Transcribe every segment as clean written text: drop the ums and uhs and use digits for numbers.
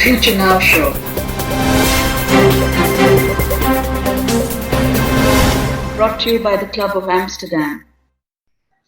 Future Now Show. Brought to you by the Club of Amsterdam.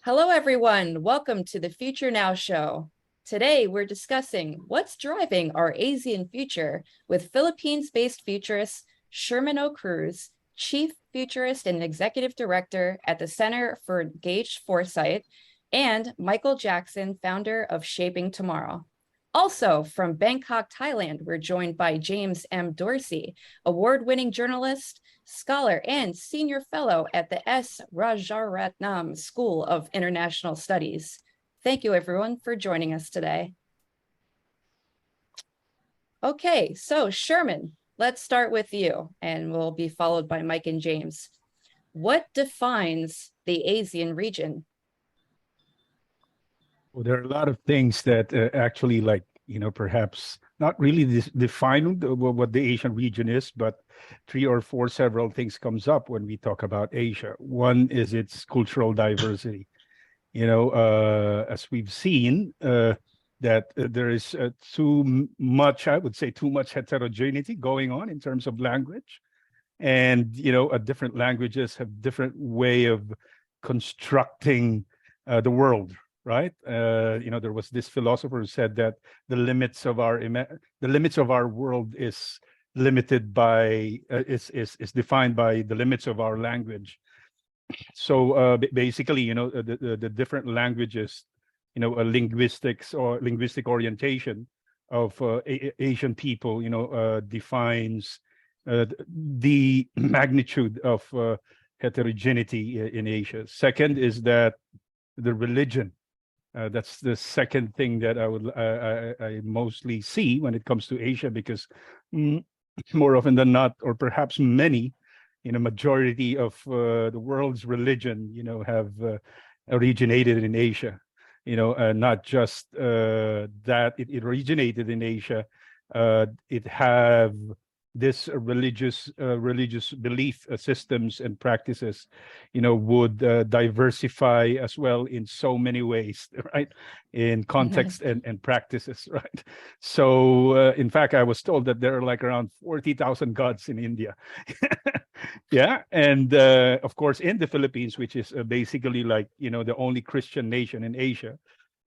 Hello, everyone. Welcome to the Future Now Show. Today, we're discussing what's driving our ASEAN future with Philippines-based futurist Shermon Cruz, Chief Futurist and Executive Director at the Center for Engaged Foresight, and Michael Jackson, founder of Shaping Tomorrow. Also, from Bangkok, Thailand, we're joined by James M. Dorsey, award-winning journalist, scholar, and senior fellow at the S. Rajaratnam School of International Studies. Thank you, everyone, for joining us today. Okay, so Shermon, let's start with you, and we'll be followed by Mike and James. What defines the ASEAN region? Well, there are a lot of things that actually, perhaps not really define what the Asian region is, but three or four several things comes up when we talk about Asia. One is its cultural diversity. As we've seen, that there is too much, I would say, too much heterogeneity going on in terms of language. And, different languages have different way of constructing the world. Right, there was this philosopher who said that the limits of our world is limited by is defined by the limits of our language. So basically, the different languages, linguistics or linguistic orientation of Asian people, defines the magnitude of heterogeneity in Asia. Second is that the religion. That's the second thing that I mostly see when it comes to Asia, because more often than not, or perhaps many, majority of the world's religion, have originated in Asia. Not just that it originated in Asia, it have this religious belief systems and practices, would diversify as well in so many ways, right? In context and practices, right? So, in fact, I was told that there are like around 40,000 gods in India. Yeah, and of course, in the Philippines, which is basically like the only Christian nation in Asia.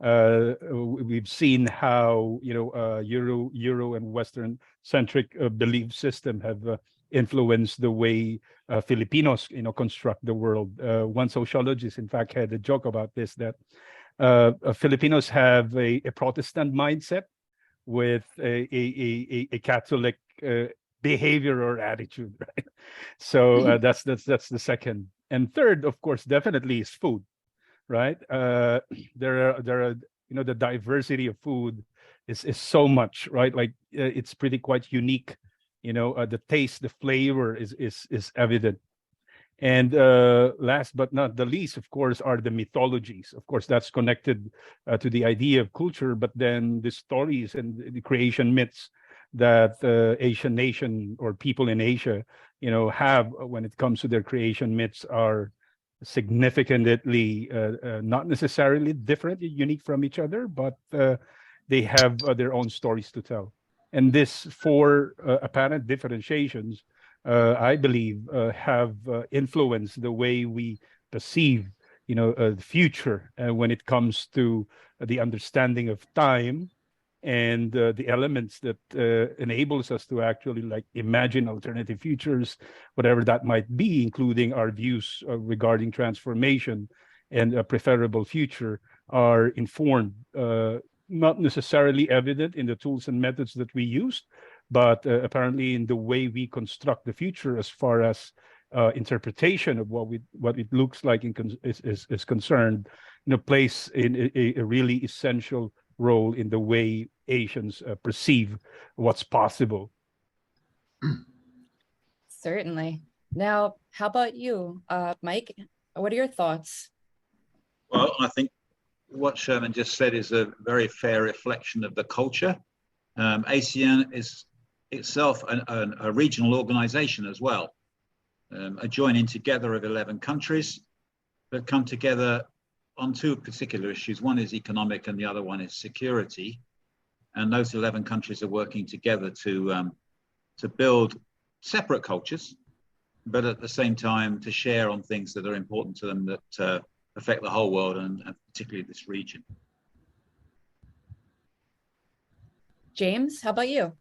We've seen how Euro and Western centric belief system have influenced the way Filipinos construct the world. One sociologist, in fact, had a joke about this, that Filipinos have a Protestant mindset with a Catholic behavior or attitude, right? So that's the second. And third, of course, definitely is food. Right, there are the diversity of food is so much, right? Like it's pretty quite unique. The taste, the flavor is evident. And last but not the least, of course, are the mythologies. Of course, that's connected to the idea of culture, but then the stories and the creation myths that Asian nation or people in Asia, have when it comes to their creation myths are significantly not necessarily different, unique from each other, but they have their own stories to tell. And this four apparent differentiations, I believe, have influenced the way we perceive, the future when it comes to the understanding of time and the elements that enables us to actually imagine alternative futures, whatever that might be, including our views regarding transformation and a preferable future, are informed, not necessarily evident in the tools and methods that we use, but apparently in the way we construct the future as far as interpretation of what it looks like is concerned, plays in a really essential role in the way Asians perceive what's possible. Certainly. Now, how about you, Mike? What are your thoughts? Well, I think what Shermon just said is a very fair reflection of the culture. ASEAN is itself a regional organization as well, a joining together of 11 countries that come together on two particular issues. One is economic and the other one is security. and those 11 countries are working together to build separate cultures, but at the same time to share on things that are important to them that affect the whole world and particularly this region. James, how about you?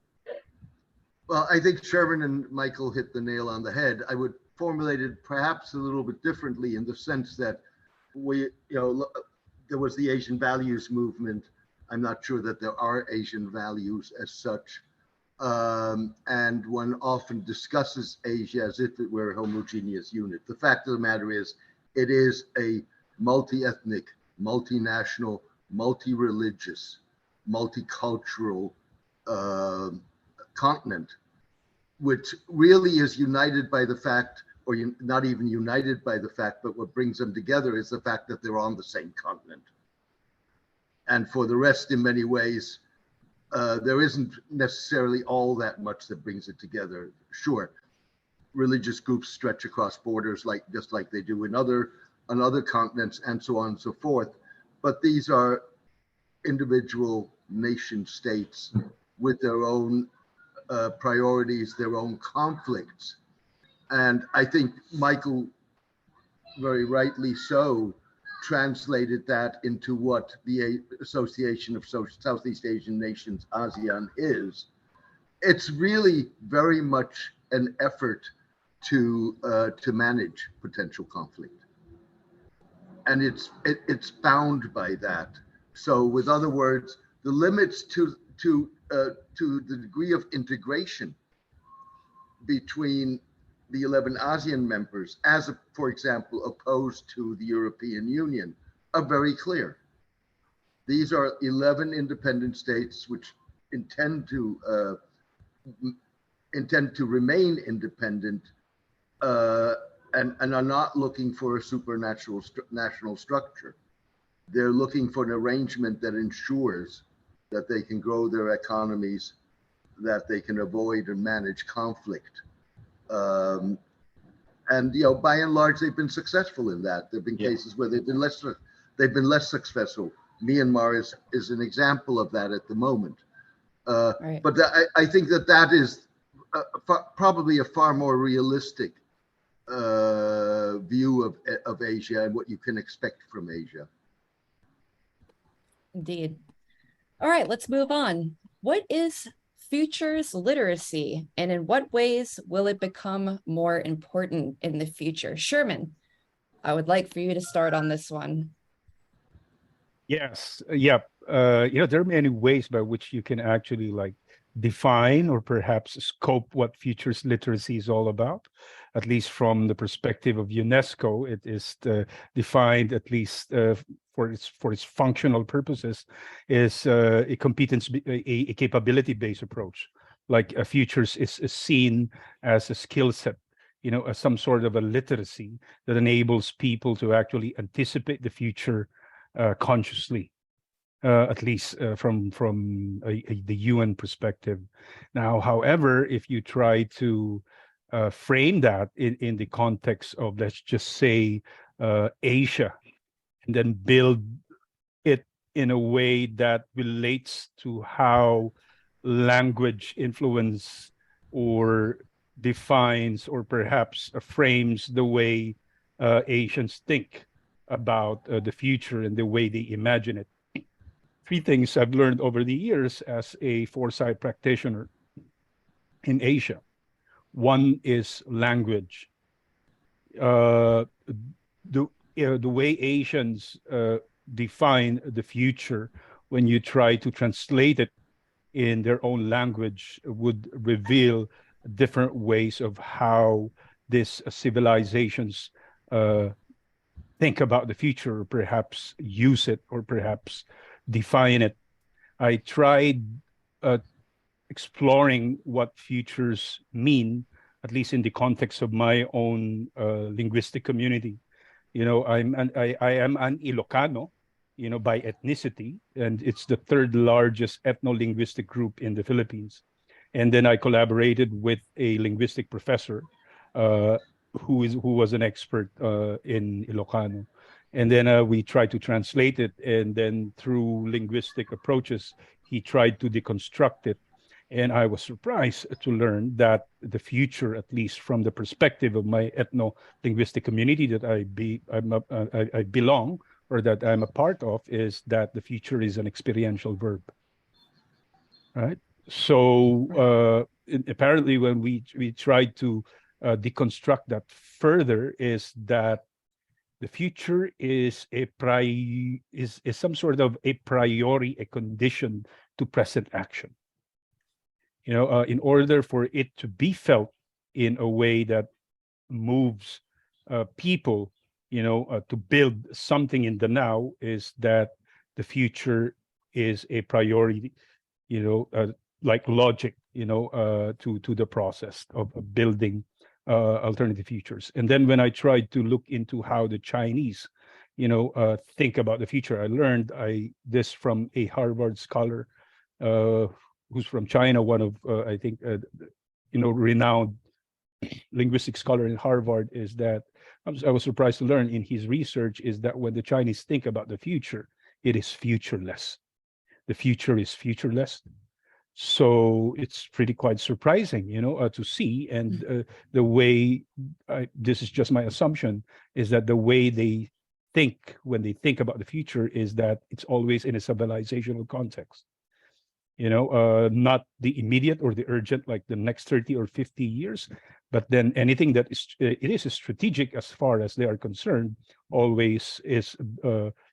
Well, I think Sherman and Michael hit the nail on the head. I would formulate it perhaps a little bit differently in the sense that there was the Asian values movement. I'm not sure that there are Asian values as such. And one often discusses Asia as if it were a homogeneous unit. The fact of the matter is, it is a multi-ethnic, multinational, multi-religious, multicultural continent, which really is united by the fact, or not even united by the fact, but what brings them together is the fact that they're on the same continent. And for the rest, in many ways, there isn't necessarily all that much that brings it together. Sure, religious groups stretch across borders just like they do on other continents and so on and so forth. But these are individual nation states with their own priorities, their own conflicts. And I think Michael, very rightly so, translated that into what the Association of Southeast Asian Nations, ASEAN, is. It's really very much an effort to manage potential conflict, and it's bound by that. So, with other words, the limits to the degree of integration between the 11 ASEAN members, for example, opposed to the European Union, are very clear. These are 11 independent states which intend to remain independent and are not looking for a supernatural national structure. They're looking for an arrangement that ensures that they can grow their economies, that they can avoid and manage conflict. And by and large, they've been successful in that. There've been cases where they've been less successful. Myanmar is an example of that at the moment. Right. But I think that is probably a far more realistic view of Asia and what you can expect from Asia. Indeed. All right, let's move on. What is futures literacy, and in what ways will it become more important in the future? Sherman, I would like for you to start on this one. Yes. Yeah. There are many ways by which you can actually define or perhaps scope what futures literacy is all about. At least from the perspective of UNESCO, it is defined, at least for its functional purposes, is a capability-based approach. Like a futures is seen as a skill set, as some sort of a literacy that enables people to actually anticipate the future consciously. At least from the UN perspective. Now, however, if you try to frame that in the context of, let's just say, Asia, and then build it in a way that relates to how language influence or defines or perhaps frames the way Asians think about the future and the way they imagine it. Three things I've learned over the years as a Foresight practitioner in Asia. One is language. The way Asians define the future, when you try to translate it in their own language, would reveal different ways of how these civilizations think about the future, or perhaps use it, or perhaps define it. I tried exploring what futures mean, at least in the context of my own linguistic community. I am an Ilocano, by ethnicity, and it's the third largest ethno-linguistic group in the Philippines. And then I collaborated with a linguistic professor who was an expert in Ilocano. And then we tried to translate it, and then through linguistic approaches, he tried to deconstruct it. And I was surprised to learn that the future, at least from the perspective of my ethno-linguistic community that I belong, or that I'm a part of, is that the future is an experiential verb. Right? So apparently when we tried to deconstruct that further, is that the future is is some sort of a priori, a condition to present action. In order for it to be felt in a way that moves people, to build something in the now, is that the future is a priority, like logic, to the process of building alternative futures. And then when I tried to look into how the Chinese, think about the future, I learned this from a Harvard scholar who's from China, one of I think renowned linguistic scholar in Harvard, is that I was surprised to learn in his research is that when the Chinese think about the future, it is futureless. The future is futureless. So it's pretty quite surprising, to see. And the way, this is just my assumption, is that the way they think when they think about the future is that it's always in a civilizational context. Not the immediate or the urgent, like the next 30 or 50 years, but then anything that it is strategic as far as they are concerned, always is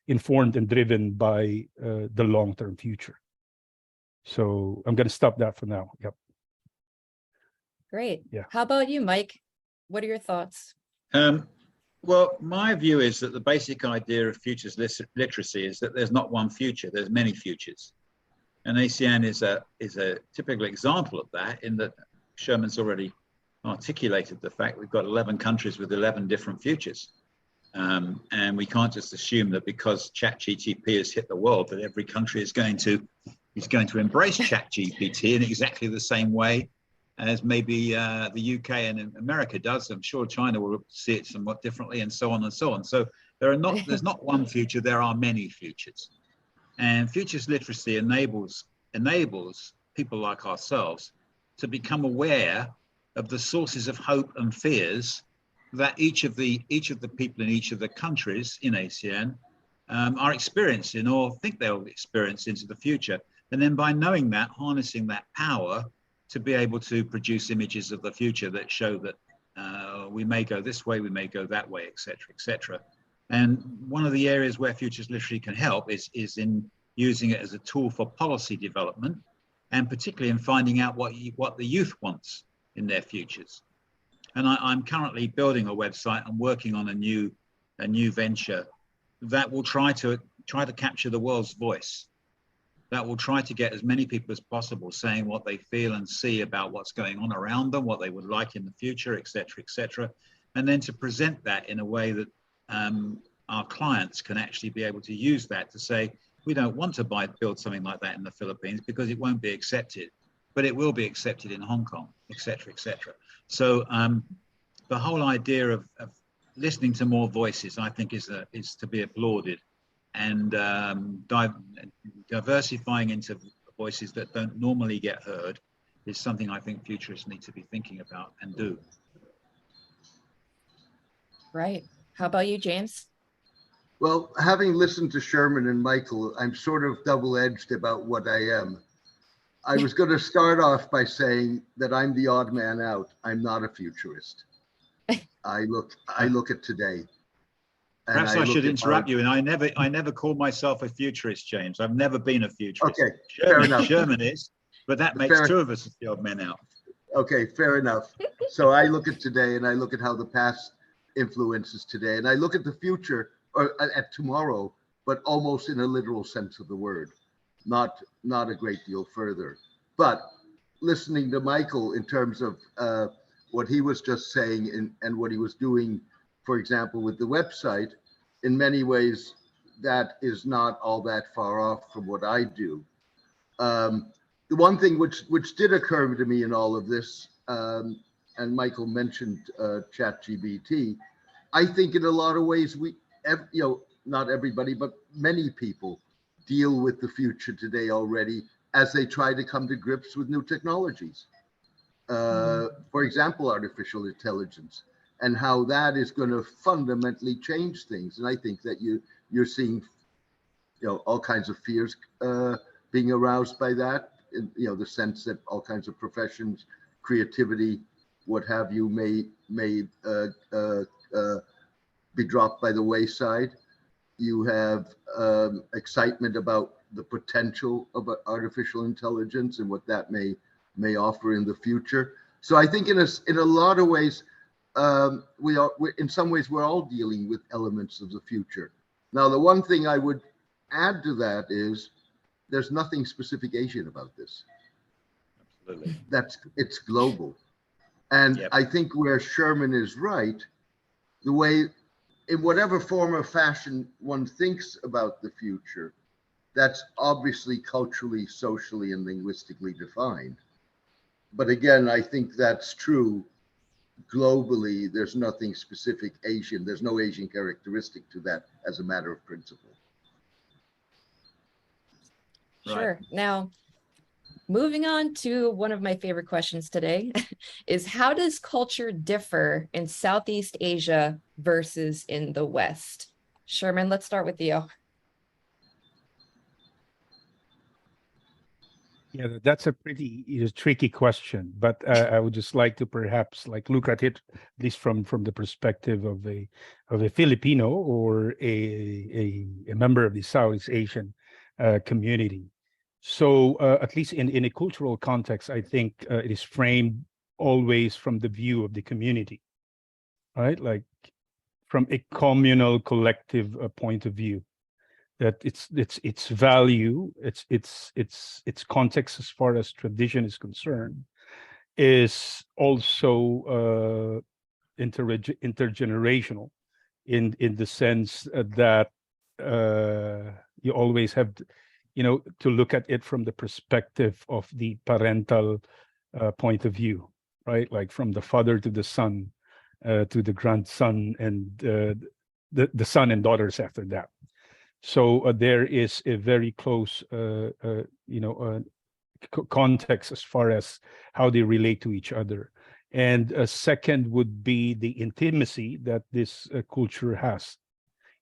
informed and driven by the long-term future. So I'm going to stop that for now. Yep. Great. Yeah. How about you, Mike? What are your thoughts? Well, my view is that the basic idea of futures literacy is that there's not one future, there's many futures. And ASEAN is a typical example of that, in that Sherman's already articulated the fact we've got 11 countries with 11 different futures. And we can't just assume that because ChatGPT has hit the world that every country is going to embrace ChatGPT in exactly the same way as maybe the UK and America does. I'm sure China will see it somewhat differently, and so on and so on. So there's not one future, there are many futures. And futures literacy enables people like ourselves to become aware of the sources of hope and fears that each of the people in each of the countries in ASEAN are experiencing or think they'll experience into the future. And then by knowing that, harnessing that power to be able to produce images of the future that show that we may go this way, we may go that way, et cetera, et cetera. And one of the areas where futures literacy can help is in using it as a tool for policy development, and particularly in finding out what the youth wants in their futures. And I'm currently building a website and working on a new venture that will try to capture the world's voice, that will try to get as many people as possible saying what they feel and see about what's going on around them, what they would like in the future, et cetera, and then to present that in a way that our clients can actually be able to use that to say, we don't want to build something like that in the Philippines because it won't be accepted, but it will be accepted in Hong Kong, et cetera, et cetera. So the whole idea of listening to more voices, I think, is to be applauded, and diversifying into voices that don't normally get heard is something I think futurists need to be thinking about and do. Right. How about you, James? Well, having listened to Sherman and Michael, I'm sort of double-edged about what I am. I was going to start off by saying that I'm the odd man out. I'm not a futurist. I look at today. Perhaps I should interrupt you, and I never call myself a futurist, James. I've never been a futurist. Okay, fair enough. Sherman is, but that makes two of us the odd men out. Okay, fair enough. So I look at today, and I look at how the past influences today, and I look at the future, or at tomorrow, but almost in a literal sense of the word, not a great deal further. But listening to Michael in terms of what he was just saying and what he was doing, for example, with the website, in many ways, that is not all that far off from what I do. The one thing which did occur to me in all of this, and Michael mentioned ChatGPT, I think in a lot of ways not everybody, but many people deal with the future today already as they try to come to grips with new technologies. For example, artificial intelligence, and how that is going to fundamentally change things. And I think that you're seeing, all kinds of fears being aroused by that. In, the sense that all kinds of professions, creativity, what have you, may be dropped by the wayside. You have excitement about the potential of artificial intelligence and what that may offer in the future. So I think in a lot of ways, in some ways we're all dealing with elements of the future. Now, the one thing I would add to that is there's nothing specific Asian about this. Absolutely. It's global. And Yep. I think where Sherman is right, the way, in whatever form or fashion one thinks about the future, that's obviously culturally, socially, and linguistically defined. But again, I think that's true globally. There's nothing specific Asian. There's no Asian characteristic to that as a matter of principle. Sure. Right. Now, moving on to one of my favorite questions today is how does culture differ in Southeast Asia versus in the West? Sherman, let's start with you. Yeah, that's a pretty tricky question, but I would just like to perhaps look at it at least from the perspective of a Filipino or a member of the Southeast Asian community. So at least in a cultural context, I think it is framed always from the view of the community, right? Like from a communal, collective point of view. That its value, its context as far as tradition is concerned, is also intergenerational, in the sense that you always have to look at it from the perspective of the parental point of view, right? Like from the father to the son, to the grandson, and the son and daughters after that. So there is a very close, context as far as how they relate to each other. And second would be the intimacy that this culture has.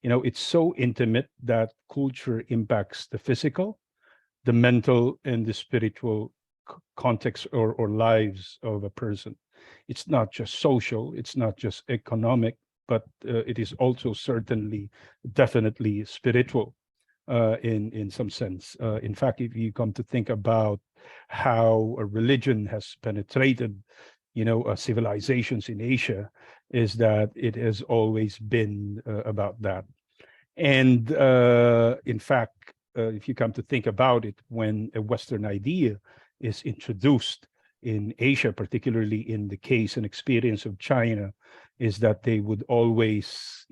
It's so intimate that culture impacts the physical, the mental, and the spiritual context or lives of a person. It's not just social, it's not just economic, but it is also certainly, definitely spiritual in some sense. In fact, if you come to think about how a religion has penetrated, civilizations in Asia, is that it has always been about that. And in fact, if you come to think about it, when a Western idea is introduced in Asia, particularly in the case and experience of China, is that they would always,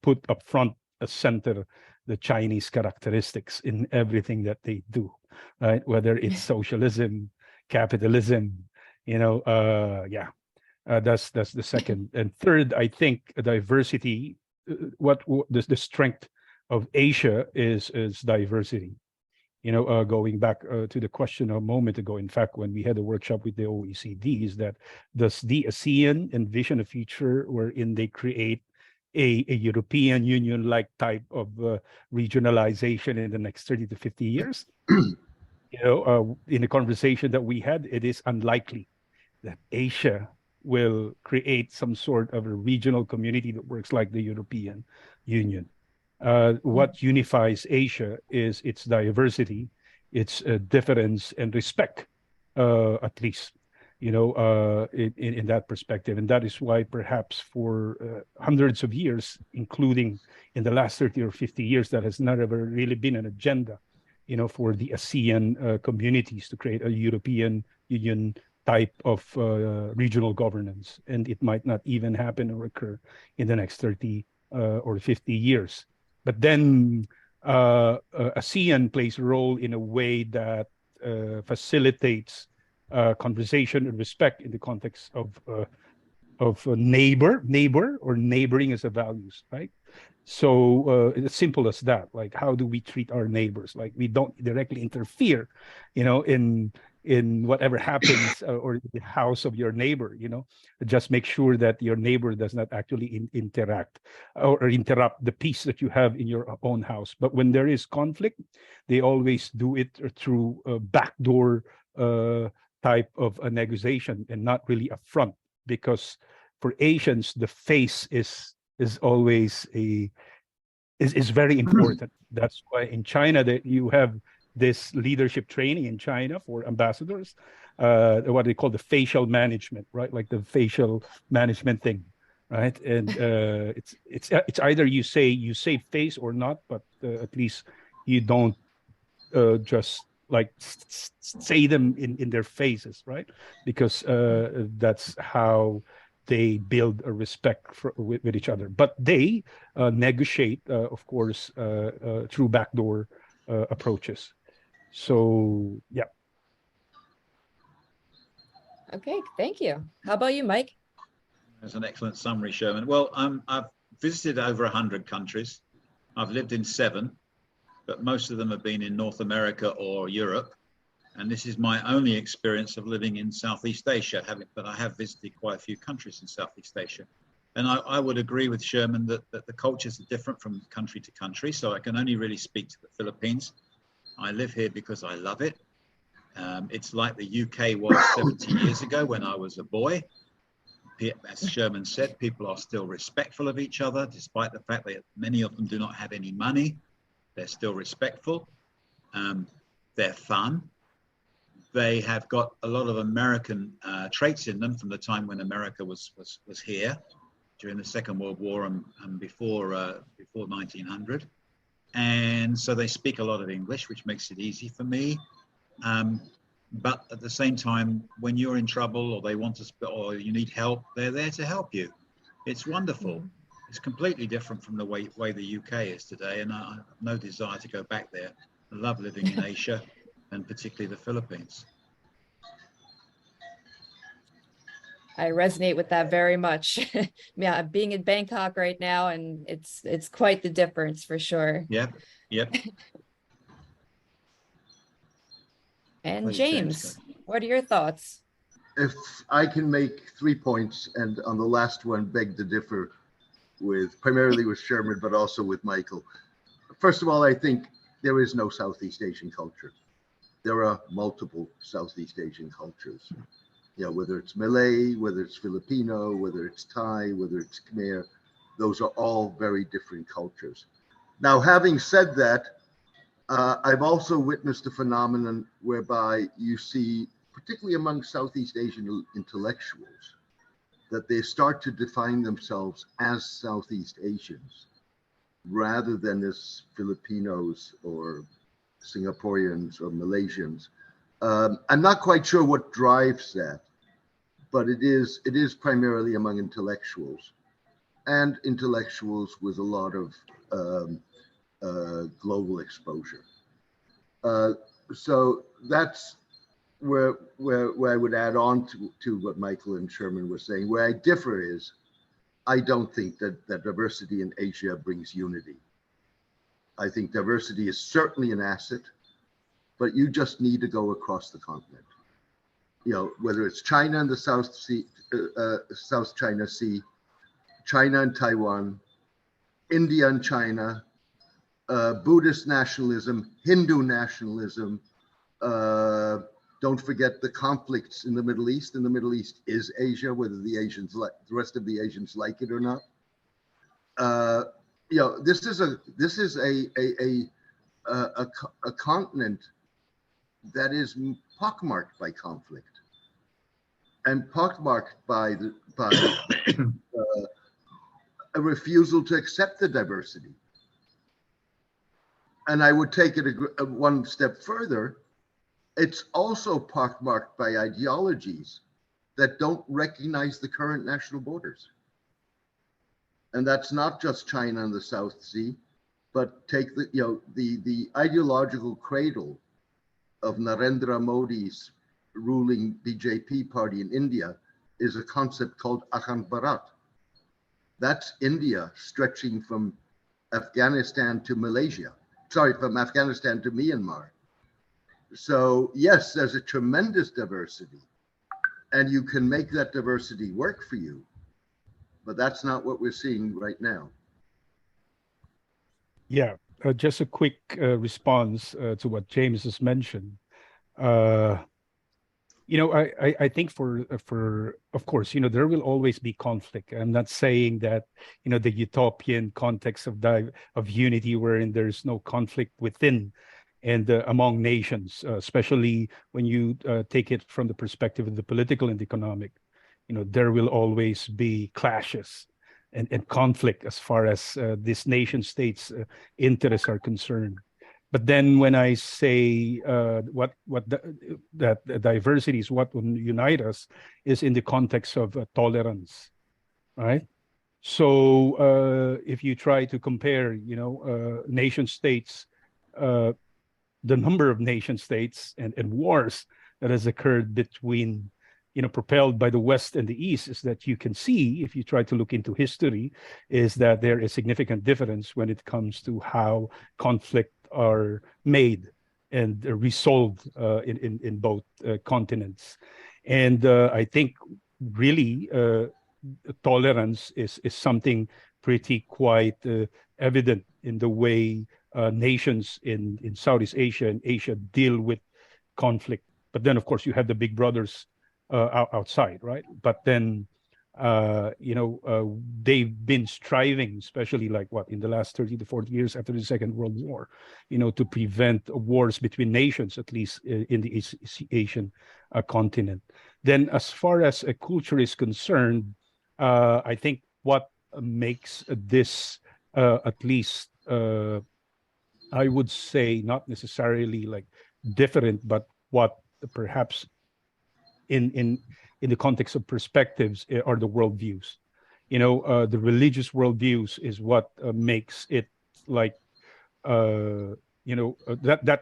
put up front, center, the Chinese characteristics in everything that they do, right? Whether it's socialism, capitalism, that's the second. And third, I think diversity. What the strength of Asia is diversity. Going back to the question a moment ago, in fact, when we had a workshop with the OECD, is that does the ASEAN envision a future wherein they create a European Union-like type of regionalization in the next 30 to 50 years? In the conversation that we had, it is unlikely that Asia will create some sort of a regional community that works like the European Union. What unifies Asia is its diversity, its difference and respect, at least, in that perspective. And that is why perhaps for hundreds of years, including in the last 30 or 50 years, that has never really been an agenda, for the ASEAN communities to create a European Union type of regional governance. And it might not even happen or occur in the next 30 or 50 years. But then ASEAN plays a role in a way that facilitates conversation and respect in the context of neighbor or neighboring as a values, right? So it's simple as that. Like, how do we treat our neighbors? Like, we don't directly interfere, in whatever happens or the house of your neighbor. Just make sure that your neighbor does not actually interact or interrupt the peace that you have in your own house. But when there is conflict, they always do it through a backdoor type of a negotiation and not really a front, because for Asians the face is always is very important. That's why in China that you have this leadership training in China for ambassadors, what they call the facial management, right? Like the facial management thing, right? And it's either you save face or not, but at least you don't just like say them in their faces, right? Because that's how they build a respect with each other. But they negotiate, of course, through backdoor approaches. So, yeah. Okay, thank you. How about you, Mike? That's an excellent summary, Sherman. Well, I've visited over 100 countries. I've lived in 7, but most of them have been in North America or Europe. And this is my only experience of living in Southeast Asia, but I have visited quite a few countries in Southeast Asia. And I would agree with Sherman that the cultures are different from country to country. So I can only really speak to the Philippines. I live here because I love it. It's like the UK was 70 years ago when I was a boy. As Sherman said, people are still respectful of each other, despite the fact that many of them do not have any money. They're still respectful. They're fun. They have got a lot of American traits in them from the time when America was here during the Second World War and before 1900. And so they speak a lot of English, which makes it easy for me. But at the same time, when you're in trouble or they want to, or you need help, they're there to help you. It's wonderful. It's completely different from the way the UK is today, and I have no desire to go back there. I love living in Asia, and particularly the Philippines. I resonate with that very much. Yeah, being in Bangkok right now, and it's quite the difference for sure. Yep. And Please, James, what are your thoughts? If I can make 3 points, and on the last one, beg to differ primarily with Sherman, but also with Michael. First of all, I think there is no Southeast Asian culture. There are multiple Southeast Asian cultures. Whether it's Malay, whether it's Filipino, whether it's Thai, whether it's Khmer, those are all very different cultures. Now, having said that, I've also witnessed a phenomenon whereby you see, particularly among Southeast Asian intellectuals, that they start to define themselves as Southeast Asians rather than as Filipinos or Singaporeans or Malaysians. I'm not quite sure what drives that, but it is primarily among intellectuals, and intellectuals with a lot of global exposure. So that's where I would add on to what Michael and Sherman were saying. Where I differ is, I don't think that diversity in Asia brings unity. I think diversity is certainly an asset, but you just need to go across the continent. Whether it's China and the South China Sea, China and Taiwan, India and China, Buddhist nationalism, Hindu nationalism. Don't forget the conflicts in the Middle East. And the Middle East is Asia, whether the rest of the Asians like it or not. This is a continent that is pockmarked by conflict and pockmarked by a refusal to accept the diversity. And I would take it one step further. It's also pockmarked by ideologies that don't recognize the current national borders. And that's not just China and the South Sea, but take the ideological cradle of Narendra Modi's ruling BJP party in India is a concept called Akhand Bharat. That's India stretching from Afghanistan to Malaysia. Sorry, from Afghanistan to Myanmar. So yes, there's a tremendous diversity, and you can make that diversity work for you, but that's not what we're seeing right now. Yeah, just a quick response to what James has mentioned. Uh, I think for of course, there will always be conflict. I'm not saying that, the utopian context of unity wherein there's no conflict within and among nations, especially when you take it from the perspective of the political and economic. There will always be clashes and conflict as far as these nation states' interests are concerned. But then when I say that diversity is what will unite us is in the context of tolerance, right? So if you try to compare, nation states, the number of nation states and wars that has occurred between, propelled by the West and the East, is that you can see, if you try to look into history, is that there is significant difference when it comes to how conflict are made and resolved in both continents. And I think really tolerance is something pretty quite evident in the way nations in Southeast Asia and Asia deal with conflict. But then, of course, you have the big brothers outside, right? But then, they've been striving, especially like in the last 30 to 40 years after the Second World War, to prevent wars between nations, at least in the Asian continent. Then, as far as a culture is concerned, I think what makes this at least, I would say, not necessarily like different, but what perhaps in the context of perspectives are the worldviews. The religious worldviews is what makes it like that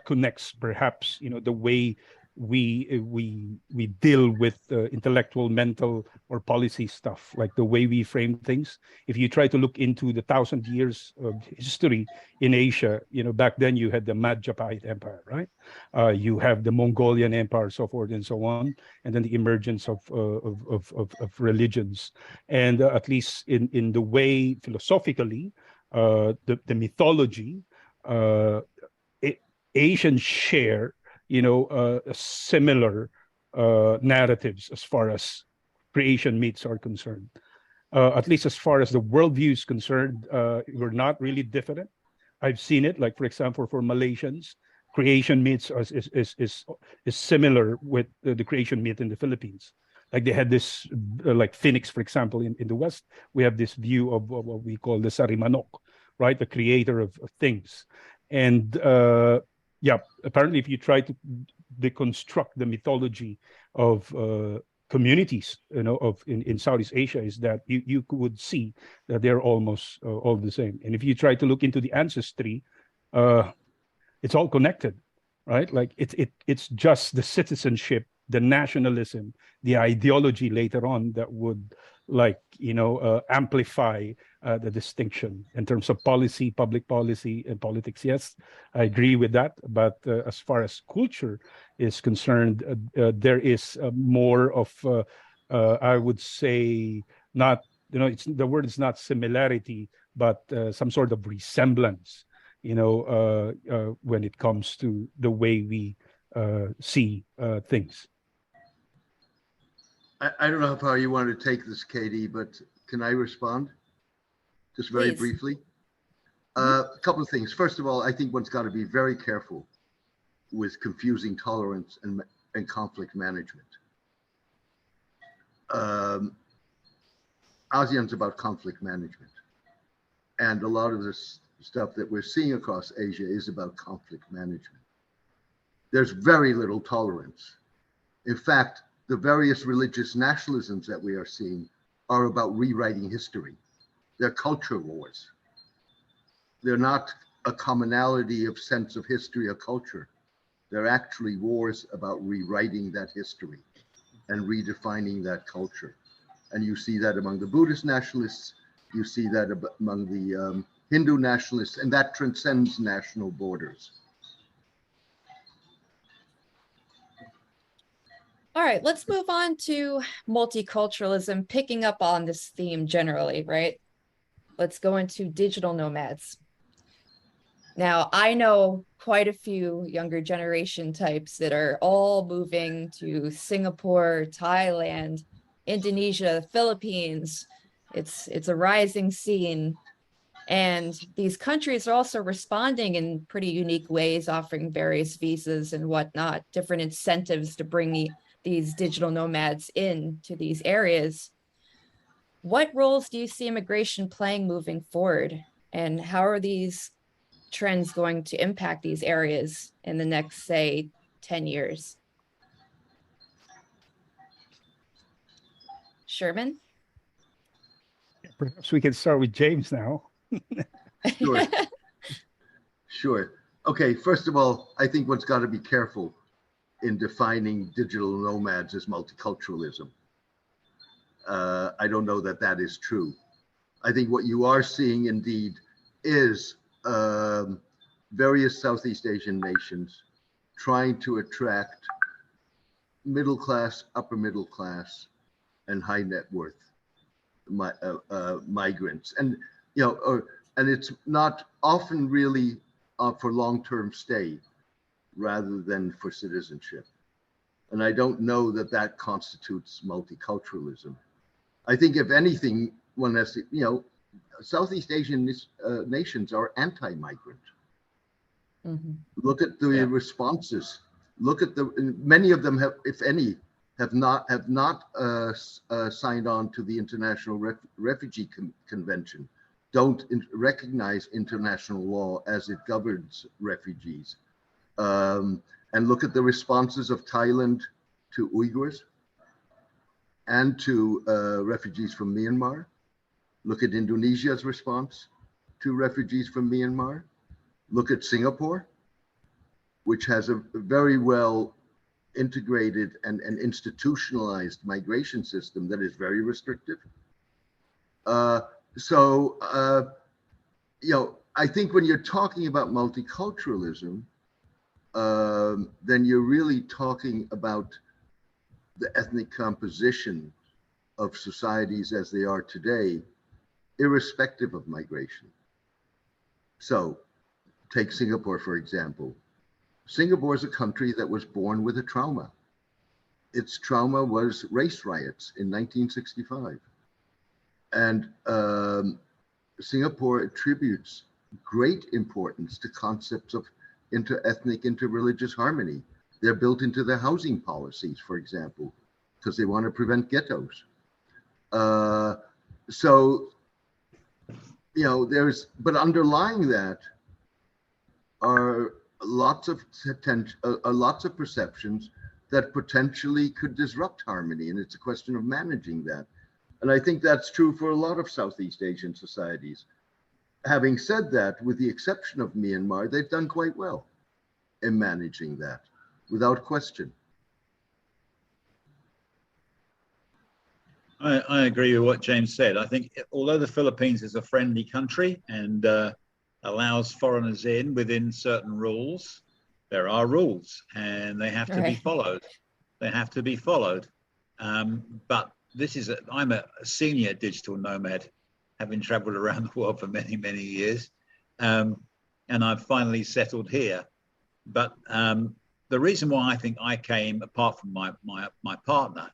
connects perhaps the way we deal with intellectual, mental, or policy stuff, like the way we frame things. If you try to look into the 1,000 years of history in Asia, back then you had the Majapahit Empire, right? You have the Mongolian Empire, so forth and so on, and then the emergence of religions, and at least in the way philosophically, the mythology, Asians share similar narratives as far as creation myths are concerned. At least as far as the worldview is concerned, we're not really different. I've seen it, like for example, for Malaysians, creation myths is similar with the creation myth in the Philippines. Like they had this, like Phoenix, for example, in the West, we have this view of what we call the Sarimanok, right? The creator of things. And yeah, apparently if you try to deconstruct the mythology of communities, in Southeast Asia, is that you would see that they're almost all the same. And if you try to look into the ancestry, it's all connected, right? Like it's just the citizenship, the nationalism, the ideology later on that would amplify the distinction in terms of policy, public policy, and politics. Yes, I agree with that. But as far as culture is concerned, there is more of, I would say, not, the word is not similarity, but some sort of resemblance, when it comes to the way we see things. I don't know how far you want to take this, Katie, but can I respond? Just very Please. briefly. A couple of things. First of all, I think one's got to be very careful with confusing tolerance and conflict management. ASEAN's about conflict management. And a lot of this stuff that we're seeing across Asia is about conflict management. There's very little tolerance. In fact, the various religious nationalisms that we are seeing are about rewriting history. They're culture wars. They're not a commonality of sense of history or culture. They're actually wars about rewriting that history and redefining that culture. And you see that among the Buddhist nationalists. You see that among the Hindu nationalists, and that transcends national borders. All right, let's move on to multiculturalism, picking up on this theme generally, right? Let's go into digital nomads. Now, I know quite a few younger generation types that are all moving to Singapore, Thailand, Indonesia, Philippines. It's a rising scene. And these countries are also responding in pretty unique ways, offering various visas and whatnot, different incentives to bring these digital nomads into these areas. What roles do you see immigration playing moving forward? And how are these trends going to impact these areas in the next, say, 10 years? Sherman? Perhaps we can start with James now. Sure. Sure. Okay, first of all, I think one's got to be careful in defining digital nomads as multiculturalism. I don't know that that is true. I think what you are seeing indeed is various Southeast Asian nations trying to attract middle class, upper middle class, and high net worth migrants, and and it's not often really for long-term stay, rather than for citizenship. And I don't know that that constitutes multiculturalism. I think if anything, one has to, Southeast Asian nations are anti-migrant. Mm-hmm. Look at the responses. Look at many of them have, if any, have not signed on to the International Refugee Convention. Don't recognize international law as it governs refugees. And look at the responses of Thailand to Uyghurs and to refugees from Myanmar. Look at Indonesia's response to refugees from Myanmar. Look at Singapore, which has a very well integrated and institutionalized migration system that is very restrictive. I think when you're talking about multiculturalism, then you're really talking about the ethnic composition of societies as they are today, irrespective of migration. So take Singapore, for example. Singapore is a country that was born with a trauma. Its trauma was race riots in 1965. And Singapore attributes great importance to concepts of inter-ethnic, interreligious harmony. They're built into their housing policies, for example, because they want to prevent ghettos. But underlying that are lots of perceptions that potentially could disrupt harmony, and it's a question of managing that. And I think that's true for a lot of Southeast Asian societies. Having said that, with the exception of Myanmar, they've done quite well in managing that, without question. I agree with what James said. I think although the Philippines is a friendly country and allows foreigners in within certain rules, there are rules and they have to be followed. They have to be followed. But I'm a senior digital nomad, having traveled around the world for many, many years. And I've finally settled here. But the reason why I think I came, apart from my partner,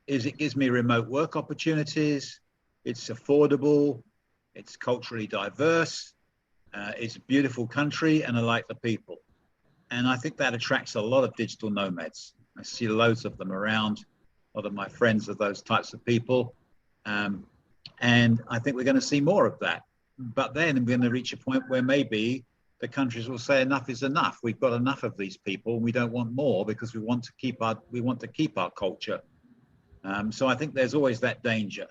is it gives me remote work opportunities. It's affordable. It's culturally diverse. It's a beautiful country, and I like the people. And I think that attracts a lot of digital nomads. I see loads of them around. A lot of my friends are those types of people. And I think we're going to see more of that. But then we're going to reach a point where maybe the countries will say enough is enough. We've got enough of these people. We don't want more because we want to keep our culture. So I think there's always that danger.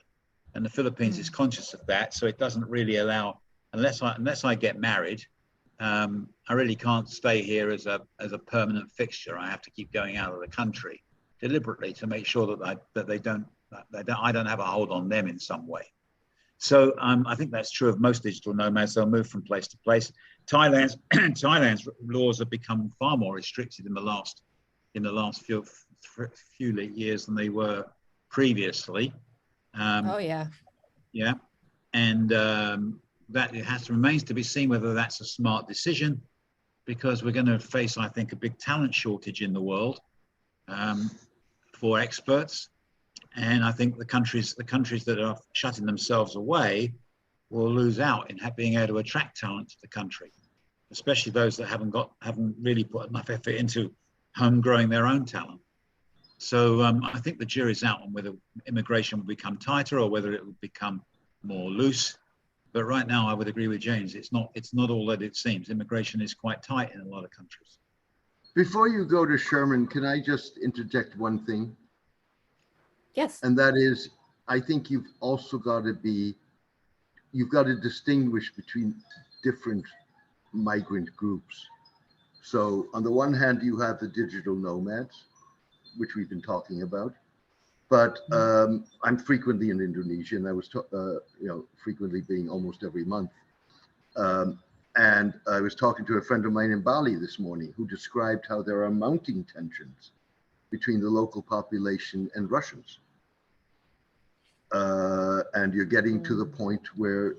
And the Philippines is conscious of that. So it doesn't really allow, unless I get married, I really can't stay here as a permanent fixture. I have to keep going out of the country deliberately to make sure that I don't have a hold on them in some way. So I think that's true of most digital nomads. They'll move from place to place. Thailand's laws have become far more restricted in the last few years than they were previously. Oh yeah. Yeah, and that it remains to be seen whether that's a smart decision, because we're going to face, I think, a big talent shortage in the world for experts. And I think the countries that are shutting themselves away will lose out in being able to attract talent to the country, especially those that haven't really put enough effort into home growing their own talent. So I think the jury's out on whether immigration will become tighter or whether it will become more loose. But right now, I would agree with James. It's not all that it seems. Immigration is quite tight in a lot of countries. Before you go to Sherman, can I just interject one thing? Yes. And that is, I think you've got to distinguish between different migrant groups. So on the one hand, you have the digital nomads, which we've been talking about, but I'm frequently in Indonesia, and I was, frequently being almost every month. And I was talking to a friend of mine in Bali this morning who described how there are mounting tensions between the local population and Russians. And you're getting to the point where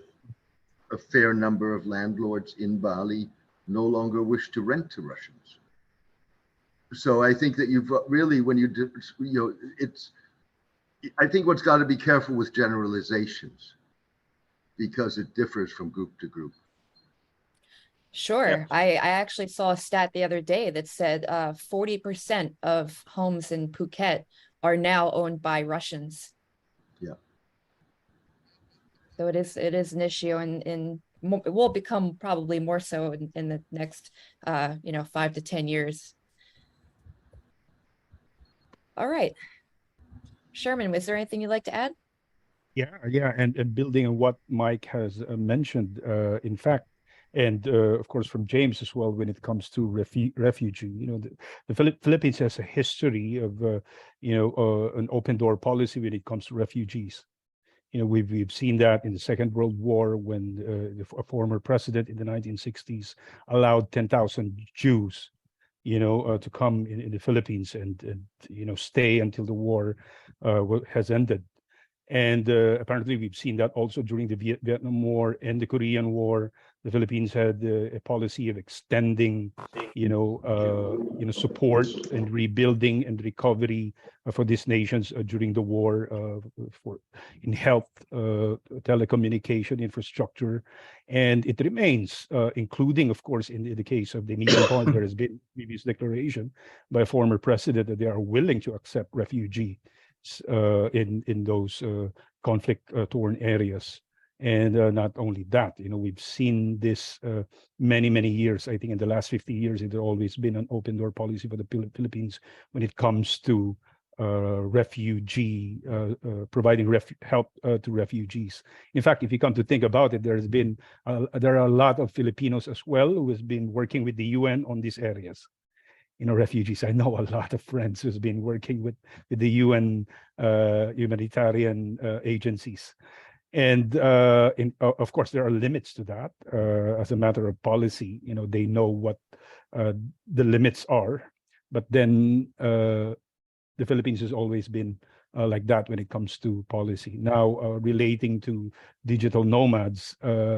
a fair number of landlords in Bali no longer wish to rent to Russians. So I think that you've really, when you do, I think what's got to be careful with generalizations, because it differs from group to group. Sure. Yeah. I actually saw a stat the other day that said 40% of homes in Phuket are now owned by Russians. Yeah. So it is an issue, and it will become probably more so in the next 5 to 10 years. All right. Sherman, was there anything you'd like to add? Yeah, and building on what Mike has mentioned, in fact, and of course from James as well, when it comes to refugee, the Philippines has a history of an open door policy when it comes to refugees. We've seen that in the Second World War, when a former president in the 1960s allowed 10,000 Jews to come in the Philippines and stay until the war has ended. And apparently we've seen that also during the Vietnam War and the Korean War. The Philippines had a policy of extending, support and rebuilding and recovery for these nations during the war, in health, telecommunication infrastructure, and it remains, including, of course, in the case of the Indian Point, there has been previous declaration by a former president that they are willing to accept refugees in those conflict-torn areas. And not only that, we've seen this many years. I think in the last 50 years, there's always been an open door policy for the Philippines when it comes to refugee, providing help to refugees. In fact, if you come to think about it, there are a lot of Filipinos as well who has been working with the UN on these areas. Refugees. I know a lot of friends who's been working with the UN humanitarian agencies. And of course, there are limits to that. As a matter of policy, they know what the limits are. But then the Philippines has always been like that when it comes to policy. Now, relating to digital nomads,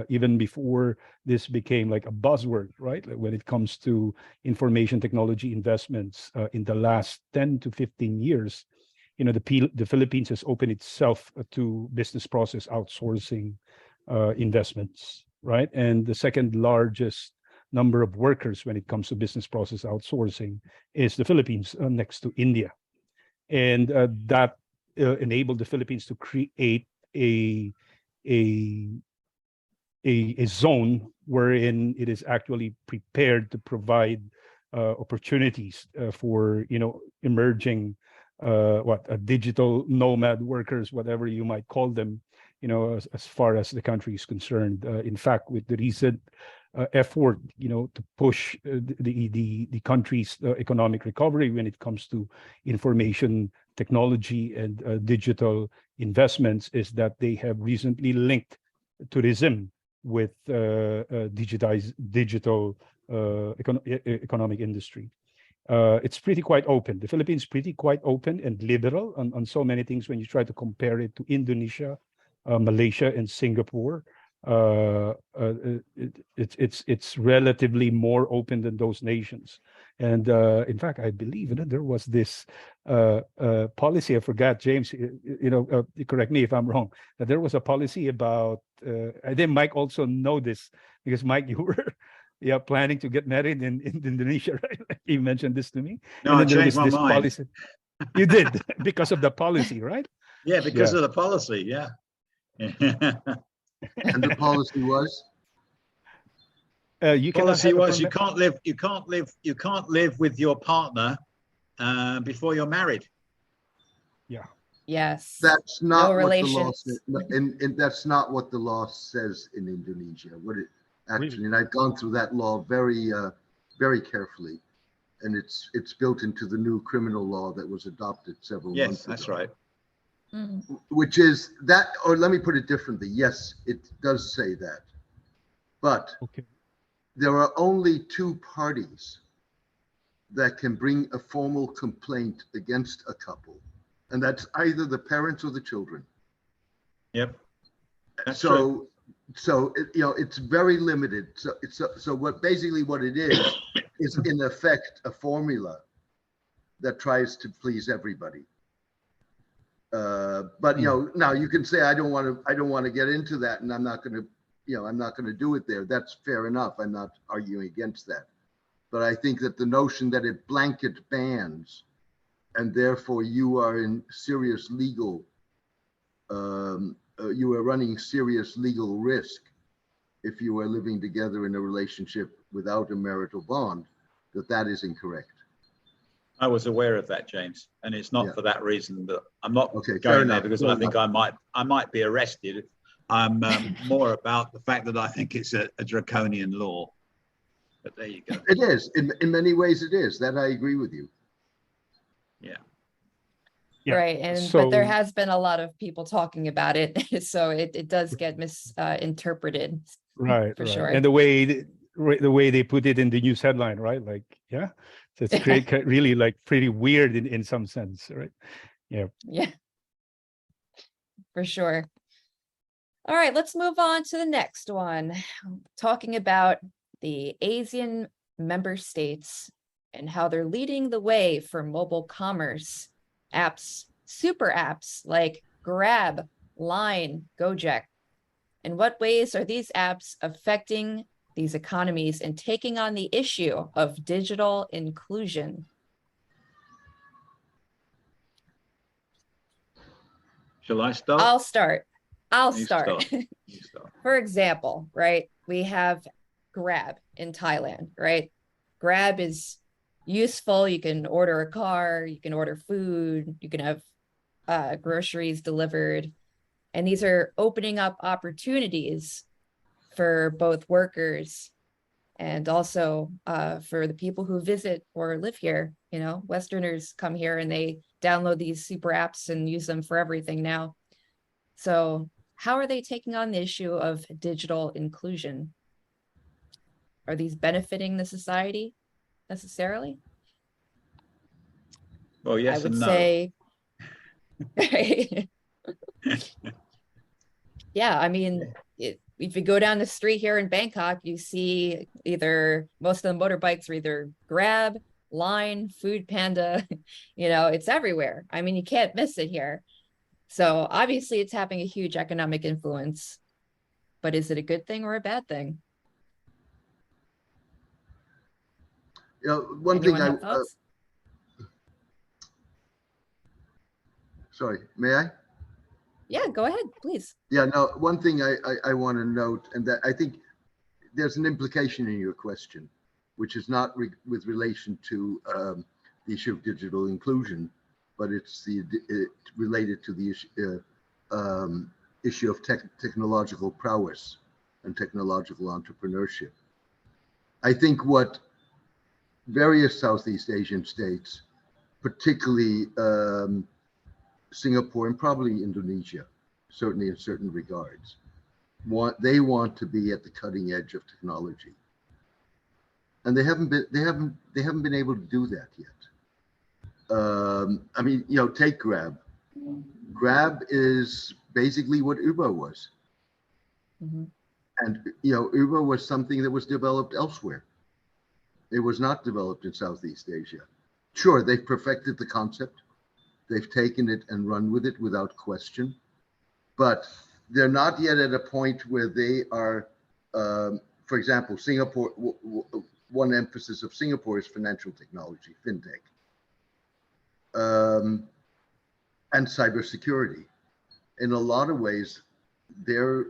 even before this became like a buzzword, right? When it comes to information technology investments in the last 10 to 15 years, the Philippines has opened itself to business process outsourcing investments, right? And the second largest number of workers when it comes to business process outsourcing is the Philippines, next to India. And that enabled the Philippines to create a zone wherein it is actually prepared to provide opportunities for emerging digital nomad workers, whatever you might call them, as far as the country is concerned. In fact, with the recent effort, to push the country's economic recovery when it comes to information technology and digital investments is that they have recently linked tourism with digital economic industry. It's pretty quite open. The Philippines pretty quite open and liberal on so many things when you try to compare it to Indonesia, Malaysia, and Singapore. It's relatively more open than those nations. And in fact, I believe there was this policy. I forgot, James. Correct me if I'm wrong. That there was a policy about. I think Mike also know this because Mike, you were planning to get married in Indonesia, right? You mentioned this to me. No, I changed my mind. Policy. You did because of the policy, right? Yeah, because of the policy. Yeah. And the policy was? You can't live with your partner before you're married. Yeah. Yes. That's not no what relations. the law says. And that's not what the law says in Indonesia. What it actually, Really? and I've gone through that law very, very carefully, and it's built into the new criminal law that was adopted several months ago. Yes, that's right. Which is that, or let me put it differently. Yes, it does say that, but there are only two parties that can bring a formal complaint against a couple, and that's either the parents or the children. Yep. That's so it's very limited. So what basically what it is in effect a formula that tries to please everybody. But now you can say I don't want to get into that, and I'm not going to do it there. That's fair enough. I'm not arguing against that. But I think that the notion that it blanket bans, and therefore you are in serious legal, you are running serious legal risk if you are living together in a relationship without a marital bond, that is incorrect. I was aware of that, James, and it's not for that reason that I'm not going there because I think I might be arrested. I'm more about the fact that I think it's a draconian law. But there you go. It is in many ways. It is that I agree with you. Yeah. Right, but there has been a lot of people talking about it, so it does get misinterpreted. Right, for sure. And the way they put it in the news headline, right? Like, so it's really like pretty weird in some sense, right? Yeah. Yeah, for sure. All right, let's move on to the next one. Talking about the ASEAN member states and how they're leading the way for mobile commerce apps, super apps like Grab, Line, Gojek. In what ways are these apps affecting these economies and taking on the issue of digital inclusion? Shall I start? I'll start. You start. For example, right, we have Grab in Thailand, right? Grab is useful. You can order a car, you can order food, you can have groceries delivered. And these are opening up opportunities for both workers and also for the people who visit or live here. Westerners come here and they download these super apps and use them for everything now. So how are they taking on the issue of digital inclusion? Are these benefiting the society necessarily? Well, yes, I would and no. say, yeah, I mean, if you go down the street here in Bangkok, you see most of the motorbikes are either Grab, Line, Food Panda, it's everywhere. I mean, you can't miss it here. So obviously it's having a huge economic influence, but is it a good thing or a bad thing? One thing sorry, may I? Yeah, go ahead, please. Yeah, no, one thing I want to note, and that I think there's an implication in your question, which is not with relation to the issue of digital inclusion, but it's related to the issue of technological prowess and technological entrepreneurship. I think what various Southeast Asian states, particularly Singapore and probably Indonesia, certainly in certain regards, they want to be at the cutting edge of technology, and they haven't been able to do that yet. I mean, take Grab. Grab is basically what Uber was. Mm-hmm. And, Uber was something that was developed elsewhere. It was not developed in Southeast Asia. Sure, they've perfected the concept. They've taken it and run with it without question. But they're not yet at a point where they are, for example, Singapore, one emphasis of Singapore is financial technology, fintech. And cybersecurity. In a lot of ways, they're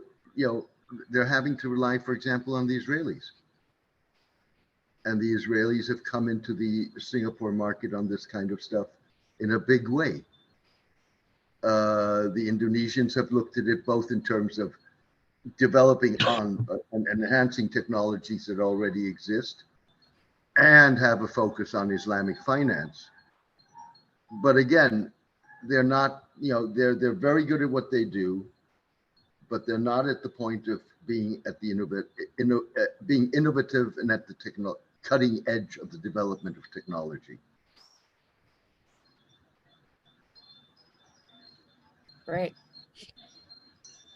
having to rely, for example, on the Israelis. And the Israelis have come into the Singapore market on this kind of stuff in a big way. The Indonesians have looked at it both in terms of developing on and enhancing technologies that already exist and have a focus on Islamic finance. But again, they're not, they're very good at what they do, but they're not at the point of being at the being innovative and at the cutting edge of the development of technology. Right.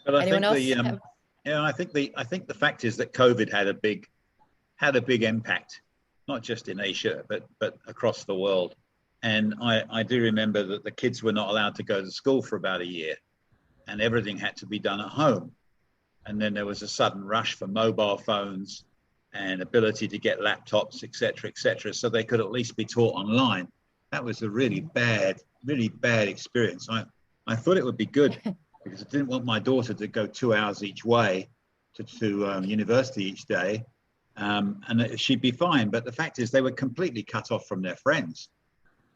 But I Anyone think else? I think the fact is that COVID had a big impact, not just in Asia, but across the world. And I do remember that the kids were not allowed to go to school for about a year, and everything had to be done at home. And then there was a sudden rush for mobile phones and ability to get laptops, et cetera, so they could at least be taught online. That was a really bad experience. I thought it would be good because I didn't want my daughter to go 2 hours each way to university each day, and she'd be fine. But the fact is they were completely cut off from their friends.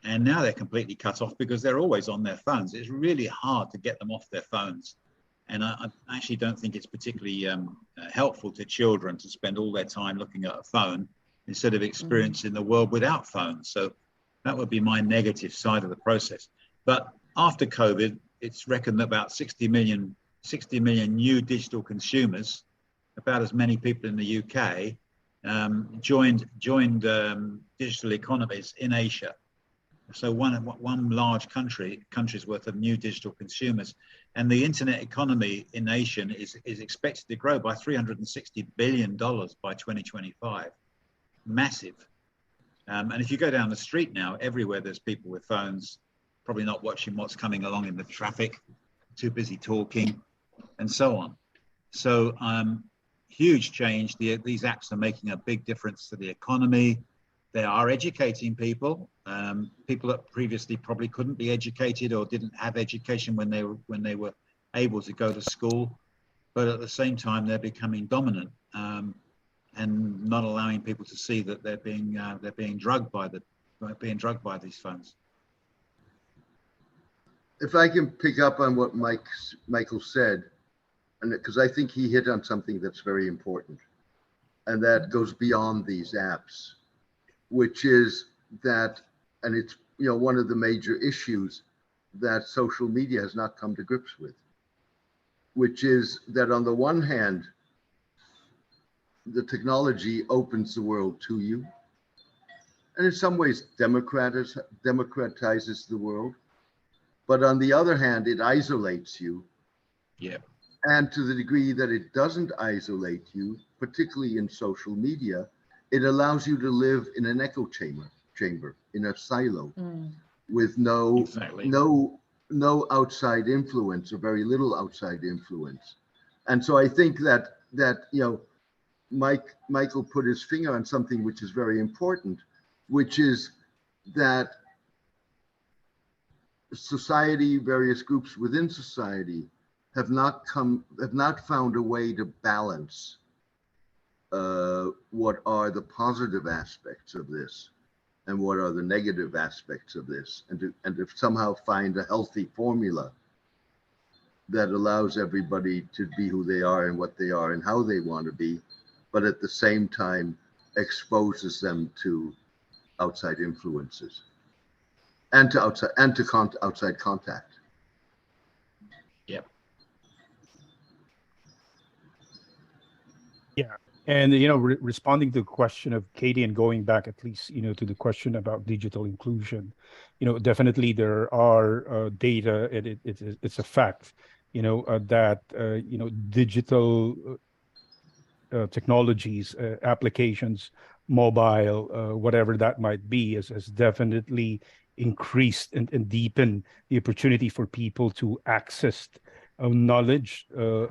And now they're completely cut off because they're always on their phones. It's really hard to get them off their phones. And I actually don't think it's particularly helpful to children to spend all their time looking at a phone instead of experiencing the world without phones. So that would be my negative side of the process. But after COVID, it's reckoned that about 60 million new digital consumers, about as many people in the UK, joined digital economies in Asia. So one large country's worth of new digital consumers, and the internet economy in Asia is expected to grow by $360 billion by 2025. Massive. And if you go down the street now, everywhere there's people with phones, probably not watching what's coming along in the traffic, too busy talking, and so on. So huge change. These apps are making a big difference to the economy. They are educating people. People that previously probably couldn't be educated or didn't have education when they were able to go to school, but at the same time they're becoming dominant and not allowing people to see that they're being drugged by these phones. If I can pick up on what Michael said, and because I think he hit on something that's very important, and that goes beyond these apps, which is that, and it's one of the major issues that social media has not come to grips with, which is that on the one hand, the technology opens the world to you, and in some ways democratizes the world, but on the other hand, it isolates you. Yeah. And to the degree that it doesn't isolate you, particularly in social media, it allows you to live in an echo chamber, in a silo, with no outside influence or very little outside influence. And so I think that Michael put his finger on something which is very important, which is that society, various groups within society, have not found a way to balance what are the positive aspects of this and what are the negative aspects of this, and to somehow find a healthy formula that allows everybody to be who they are and what they are and how they want to be, but at the same time exposes them to outside influences and to outside contact. Yeah. And, responding to the question of Katie and going back at least, to the question about digital inclusion, definitely there are data, and it's a fact, that, digital technologies, applications, mobile, whatever that might be, has definitely increased and deepened the opportunity for people to access knowledge,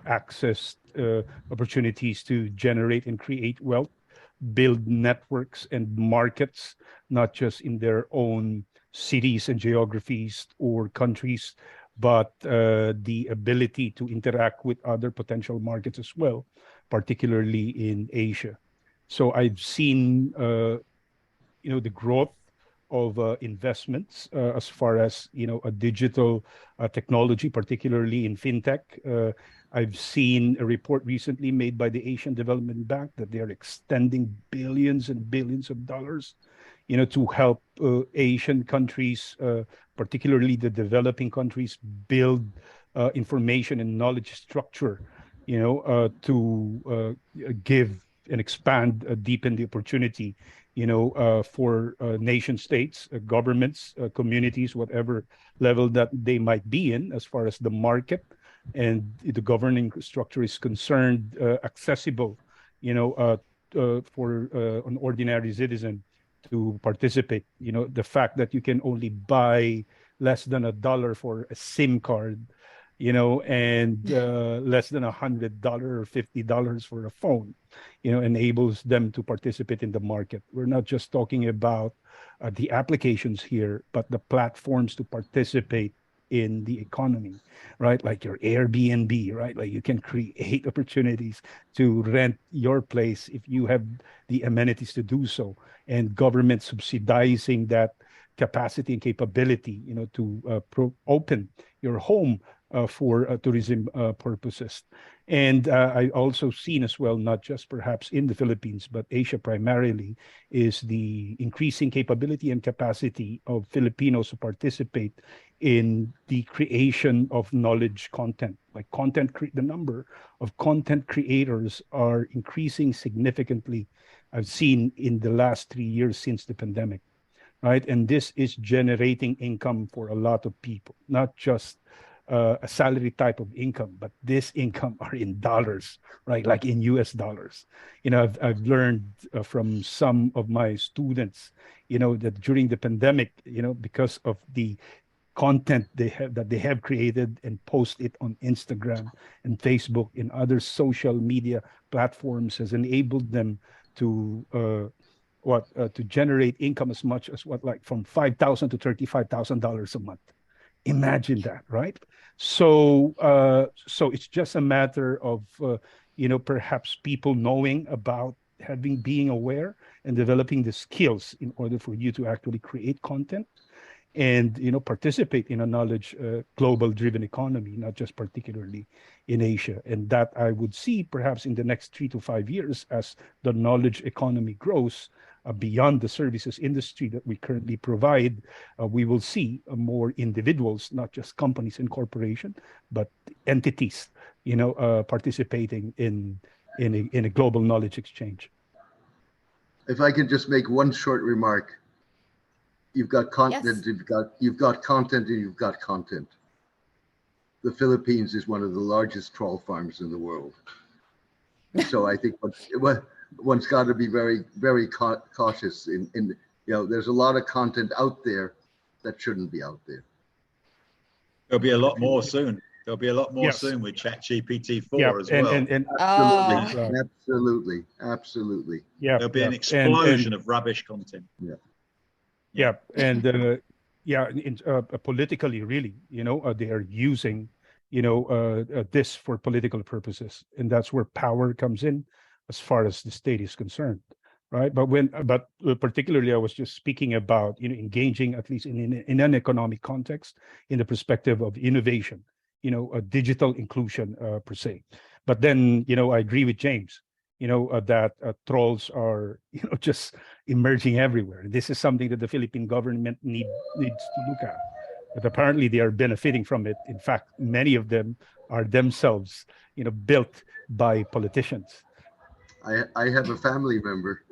access opportunities to generate and create wealth, build networks and markets, not just in their own cities and geographies or countries, but the ability to interact with other potential markets as well, particularly in Asia. So I've seen, the growth of investments as far as, a digital technology, particularly in fintech. I've seen a report recently made by the Asian Development Bank that they are extending billions and billions of dollars, to help Asian countries, particularly the developing countries, build information and knowledge structure, to give and expand, deepen the opportunity, for nation states, governments, communities, whatever level that they might be in, as far as the market and the governing structure is concerned, accessible, for an ordinary citizen to participate. The fact that you can only buy less than $1 for a SIM card, and less than $100 or $50 for a phone, enables them to participate in the market. We're not just talking about the applications here, but the platforms to participate in the economy, right? Like your Airbnb, right? Like you can create opportunities to rent your place if you have the amenities to do so, and government subsidizing that capacity and capability, to open your home for tourism purposes. And I also seen as well, not just perhaps in the Philippines, but Asia primarily, is the increasing capability and capacity of Filipinos to participate in the creation of knowledge content. Like the number of content creators are increasing significantly. I've seen in the last 3 years since the pandemic, right? And this is generating income for a lot of people, not just a salary type of income, but this income are in dollars, right? Like in US dollars. I've learned from some of my students, that during the pandemic, because of the content they have created and post it on Instagram and Facebook and other social media platforms, has enabled them to to generate income as much as like from $5,000 to $35,000 a month. Imagine that, right? So it's just a matter of perhaps people knowing about being aware and developing the skills in order for you to actually create content and participate in a knowledge global driven economy, not just particularly in Asia. And that I would see perhaps in the next 3 to 5 years, as the knowledge economy grows beyond the services industry that we currently provide, we will see more individuals, not just companies and corporations, but entities participating in a global knowledge exchange. If I could just make one short remark. You've got content, Yes. you've got content, and you've got content. The Philippines is one of the largest troll farms in the world. So I think one's got to be very, very cautious in there's a lot of content out there that shouldn't be out there. There'll be a lot more soon. There'll be a lot more Yes. soon with ChatGPT 4 as well. And Absolutely. yeah, There'll be an explosion of rubbish content. Yeah, and politically, really, they are using, this for political purposes, and that's where power comes in, as far as the state is concerned, right? But particularly, I was just speaking about, engaging at least in an economic context, in the perspective of innovation, a digital inclusion per se. But then, I agree with James. That trolls are, just emerging everywhere. This is something that the Philippine government needs to look at. But apparently they are benefiting from it. In fact, many of them are themselves, built by politicians. I have a family member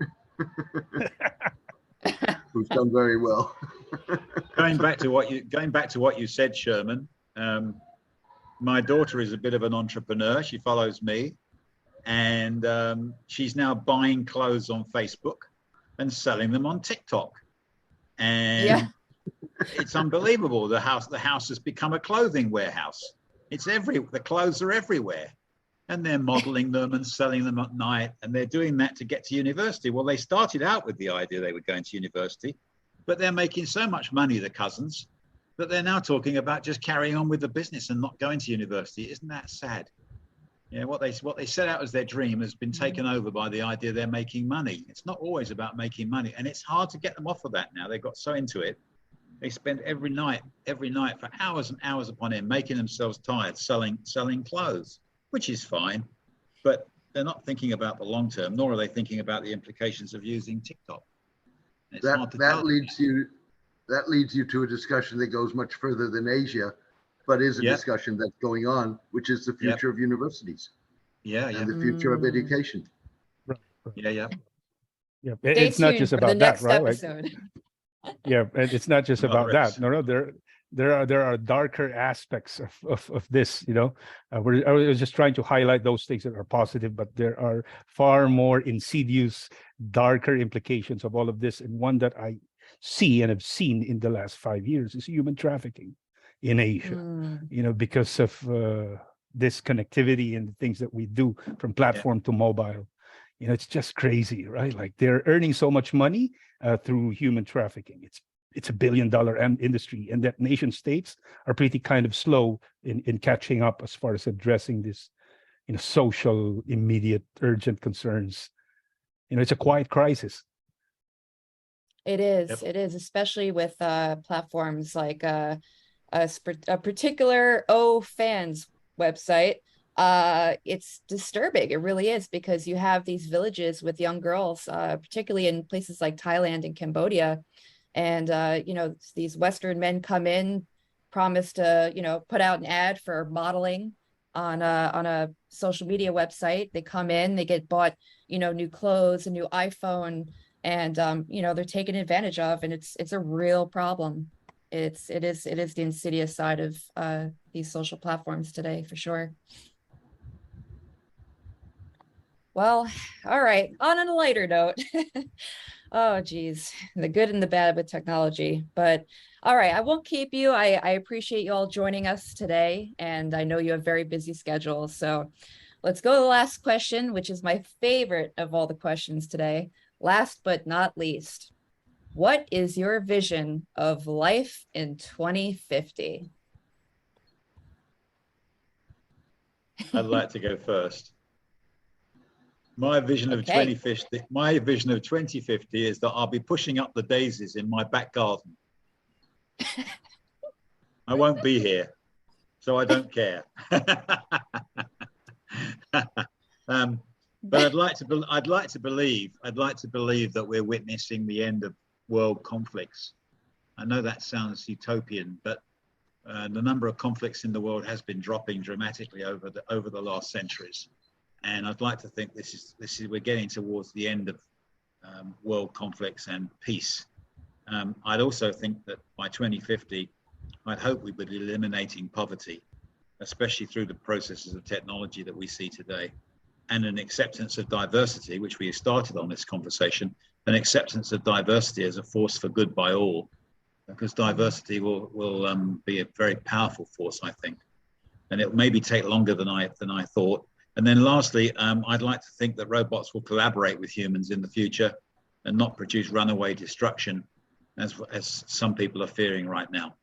who's done very well. Going back to what you said, Sherman. My daughter is a bit of an entrepreneur. She follows me, and she's now buying clothes on Facebook and selling them on TikTok. And it's unbelievable. The house has become a clothing warehouse. The clothes are everywhere, and they're modeling them and selling them at night, and they're doing that to get to university. Well, they started out with the idea they were going to university, but they're making so much money, the cousins, that they're now talking about just carrying on with the business and not going to university. Isn't that sad? Yeah, what they set out as their dream has been taken over by the idea they're making money. It's not always about making money, and it's hard to get them off of that now. They've got so into it. They spend every night for hours and hours upon end, making themselves tired, selling clothes, which is fine, but they're not thinking about the long term, nor are they thinking about the implications of using TikTok. That leads you to a discussion that goes much further than Asia, but is a discussion that's going on, which is the future of universities. And the future of education. Yeah. Stay It's not tuned just for the about that, next right? episode. And it's not just about that. No, there are darker aspects of this. I was just trying to highlight those things that are positive, but there are far more insidious, darker implications of all of this. And one that I see and have seen in the last 5 years is human trafficking in Asia. Because of this connectivity and the things that we do from platform to mobile. It's just crazy, right? Like they're earning so much money through human trafficking. It's $1 billion industry, and that nation states are pretty kind of slow in catching up as far as addressing this, social, immediate, urgent concerns. It's a quiet crisis. It is. It is, especially with platforms like a particular fans website. It's disturbing. It really is, because you have these villages with young girls, particularly in places like Thailand and Cambodia. And, these Western men come in, promise to, put out an ad for modeling on a social media website. They come in, they get bought, new clothes, a new iPhone, and, they're taken advantage of. And it's a real problem. It is the insidious side of these social platforms today, for sure. Well, all right, on a lighter note. Oh, geez, the good and the bad with technology. But all right, I won't keep you. I appreciate you all joining us today, and I know you have very busy schedules. So let's go to the last question, which is my favorite of all the questions today. Last but not least, what is your vision of life in 2050? I'd like to go first. My vision of 2050 is that I'll be pushing up the daisies in my back garden. I won't be here, so I don't care. But I'd like to believe that we're witnessing the end of world conflicts. I know that sounds utopian, but the number of conflicts in the world has been dropping dramatically over the last centuries. And I'd like to think we're getting towards the end of world conflicts and peace. I'd also think that by 2050, I'd hope we would be eliminating poverty, especially through the processes of technology that we see today, and an acceptance of diversity, which we started on this conversation, an acceptance of diversity as a force for good by all, because diversity will be a very powerful force, I think, and it maybe take longer than I thought. And then lastly, I'd like to think that robots will collaborate with humans in the future and not produce runaway destruction, as some people are fearing right now.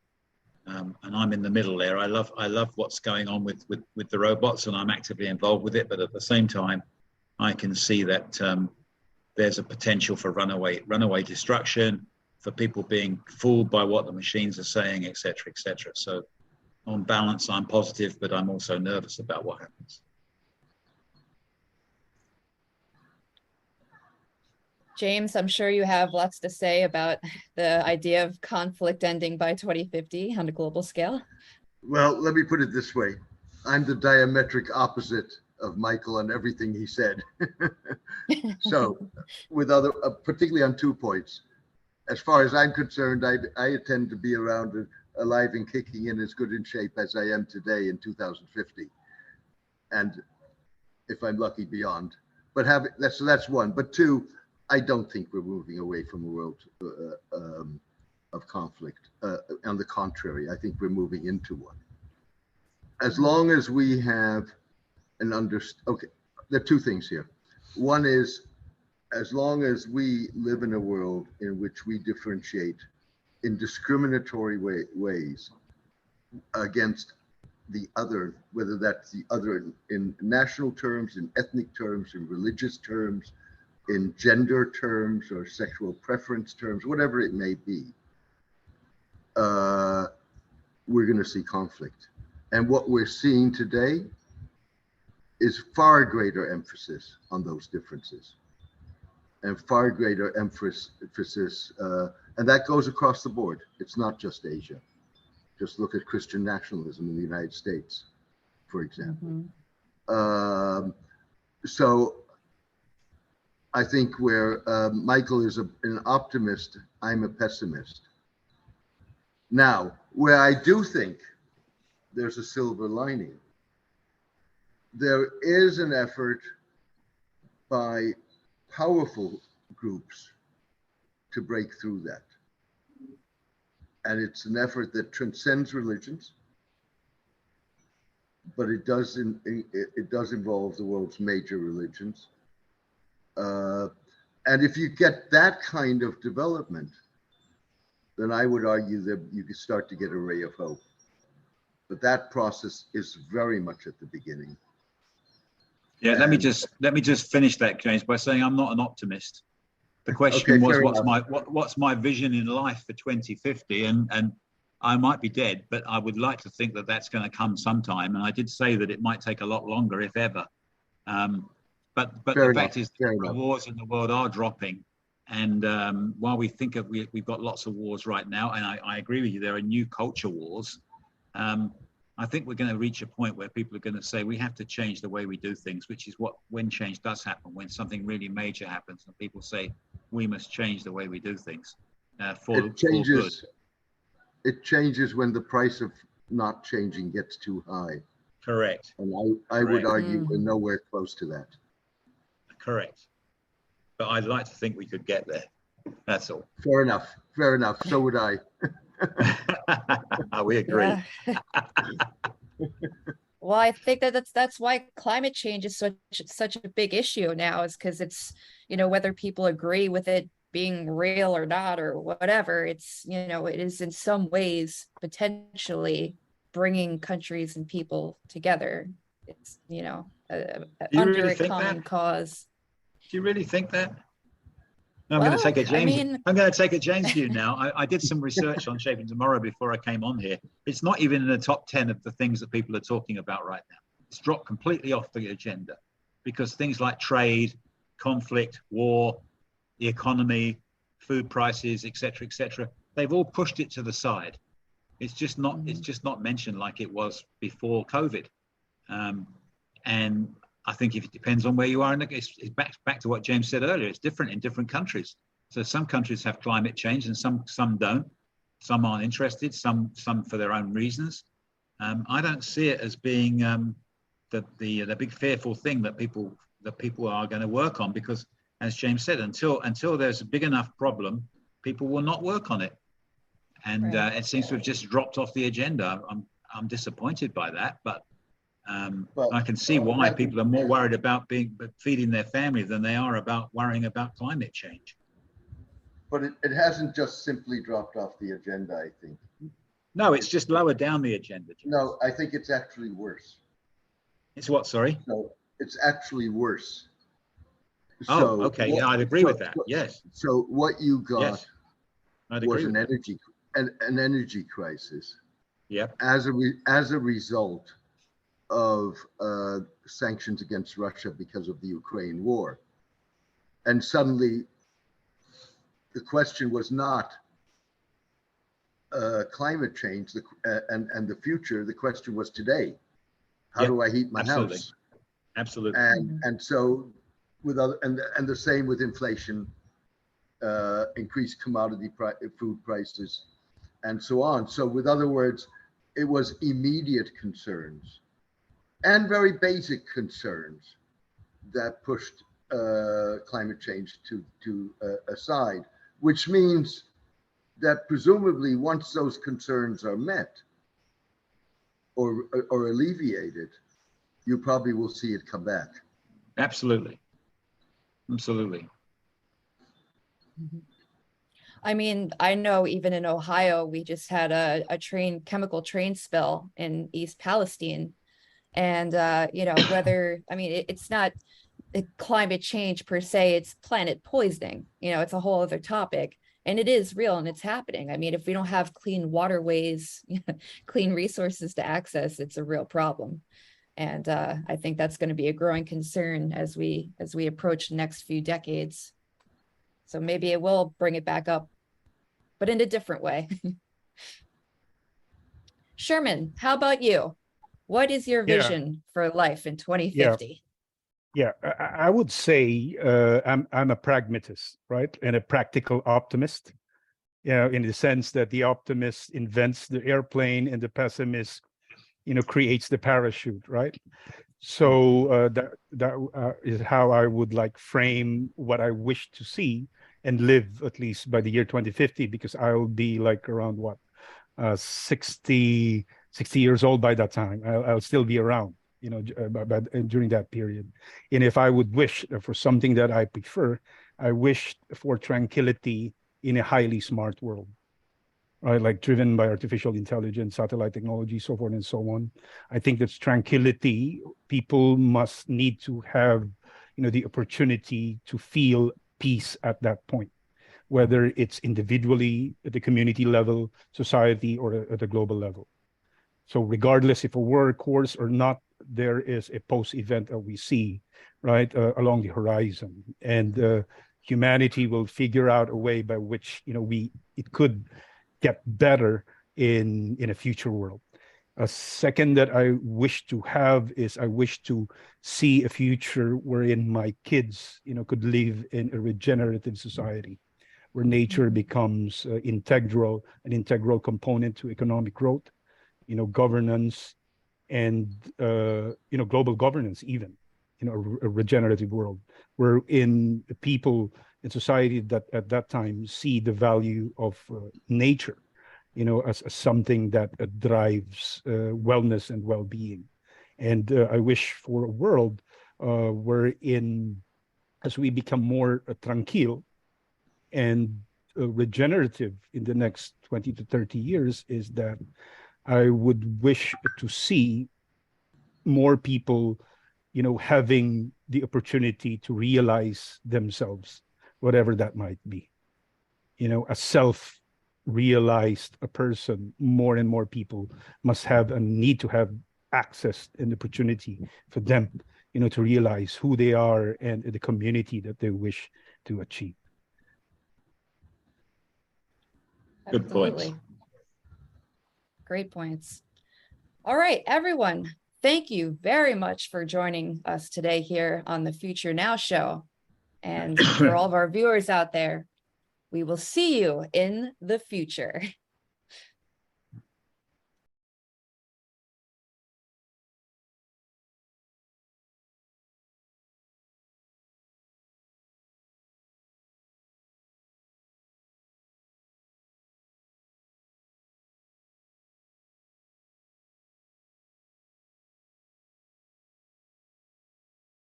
And I'm in the middle there. I love what's going on with the robots, and I'm actively involved with it. But at the same time, I can see that there's a potential for runaway destruction, for people being fooled by what the machines are saying, et cetera, et cetera. So on balance, I'm positive, but I'm also nervous about what happens. James, I'm sure you have lots to say about the idea of conflict ending by 2050 on a global scale. Well, let me put it this way. I'm the diametric opposite of Michael on everything he said. So, with other, particularly on 2 points, as far as I'm concerned, I intend to be around, alive and kicking, in as good in shape as I am today in 2050, and if I'm lucky, beyond. But that's one. But two, I don't think we're moving away from a world of conflict. On the contrary, I think we're moving into one. As long as we have an okay, there are two things here. One is, as long as we live in a world in which we differentiate in discriminatory ways against the other, whether that's the other in national terms, in ethnic terms, in religious terms, in gender terms, or sexual preference terms, whatever it may be, we're going to see conflict. And what we're seeing today is far greater emphasis on those differences, and far greater emphasis, and that goes across the board. It's not just Asia. Just look at Christian nationalism in the United States, for example. So I think where Michael is an optimist, I'm a pessimist. Now, where I do think there's a silver lining, there is an effort by powerful groups to break through that. And it's an effort that transcends religions, but it does involve the world's major religions. And if you get that kind of development, then I would argue that you could start to get a ray of hope. But that process is very much at the beginning. Yeah, let me just finish that, James, by saying I'm not an optimist. The question was, what's my vision in life for 2050? And I might be dead, but I would like to think that that's going to come sometime. And I did say that it might take a lot longer, if ever. But the fact is, the wars in the world are dropping. And while we think we've got lots of wars right now, and I agree with you, there are new culture wars. I think we're going to reach a point where people are going to say we have to change the way we do things, which is when change does happen, when something really major happens, and people say we must change the way we do things for good. It changes when the price of not changing gets too high. Correct. And I would argue we're nowhere close to that. Correct. But I'd like to think we could get there. That's all. Fair enough. Fair enough. So would I. We agree. Yeah. Well, I think that's why climate change is such a big issue now, is because it's, whether people agree with it being real or not or whatever, it's, it is in some ways potentially bringing countries and people together. It's, under a common cause. Do you really think that? No, I'm going to take a James. I'm going to take a James view now. I did some research on Shaping Tomorrow before I came on here. It's not even in the top 10 of the things that people are talking about right now. It's dropped completely off the agenda because things like trade, conflict, war, the economy, food prices, etc., they've all pushed it to the side. It's just not. It's just not mentioned like it was before COVID. And I think if it depends on where you are, and it's back to what James said earlier, it's different in different countries. So some countries have climate change and some don't. Some aren't interested, some for their own reasons. I don't see it as being the big fearful thing that people are going to work on, because as James said, until there's a big enough problem, people will not work on it. And it seems to have just dropped off the agenda. I'm disappointed by that, but I can see why people are more worried about feeding their family than they are about worrying about climate change. But it hasn't just simply dropped off the agenda, I think. No, it's just lower down the agenda. No, I think it's actually worse. It's what, sorry? No, it's actually worse. Oh, okay. Yeah, I'd agree with that. Yes. So what you got was an energy crisis. Yep. As a result of sanctions against Russia because of the Ukraine war. And suddenly the question was not climate change and the future. The question was today. How do I heat my house? Absolutely. And so with other, and the same with inflation, increased food prices, and so on. So with other words, it was immediate concerns and very basic concerns that pushed climate change to aside, which means that presumably once those concerns are met or alleviated, you probably will see it come back. Absolutely. Absolutely. I mean, I know even in Ohio, we just had a chemical train spill in East Palestine. And, whether, I mean, it's not climate change per se, it's planet poisoning. It's a whole other topic. And it is real and it's happening. I mean, if we don't have clean waterways, clean resources to access, it's a real problem. And I think that's going to be a growing concern as we approach the next few decades. So maybe it will bring it back up, but in a different way. Sherman, how about you? What is your vision for life in 2050? Yeah, I would say I'm a pragmatist, right? And a practical optimist. In the sense that the optimist invents the airplane and the pessimist, creates the parachute, right? So that is how I would like frame what I wish to see and live at least by the year 2050, because I'll be like around 60 years old by that time. I'll still be around, during that period. And if I would wish for something that I prefer, I wish for tranquility in a highly smart world, right? Like driven by artificial intelligence, satellite technology, so forth and so on. I think that's tranquility. People must need to have, the opportunity to feel peace at that point, whether it's individually at the community level, society, or at the global level. So regardless if a war occurs or not, there is a post-event that we see, right, along the horizon. And humanity will figure out a way by which, it could get better in a future world. A second that I wish to have is I wish to see a future wherein my kids, could live in a regenerative society, where nature becomes an integral component to economic growth, governance, and global governance, even, a regenerative world wherein the people in society that at that time see the value of nature, as something that drives wellness and well-being. And I wish for a world wherein, as we become more tranquil and regenerative in the next 20 to 30 years, is that I would wish to see more people, having the opportunity to realize themselves, whatever that might be. A self-realized person, more and more people must have and need to have access and opportunity for them, to realize who they are and the community that they wish to achieve. Good points. Great points. All right, everyone. Thank you very much for joining us today here on the Future Now show. And for all of our viewers out there, we will see you in the future.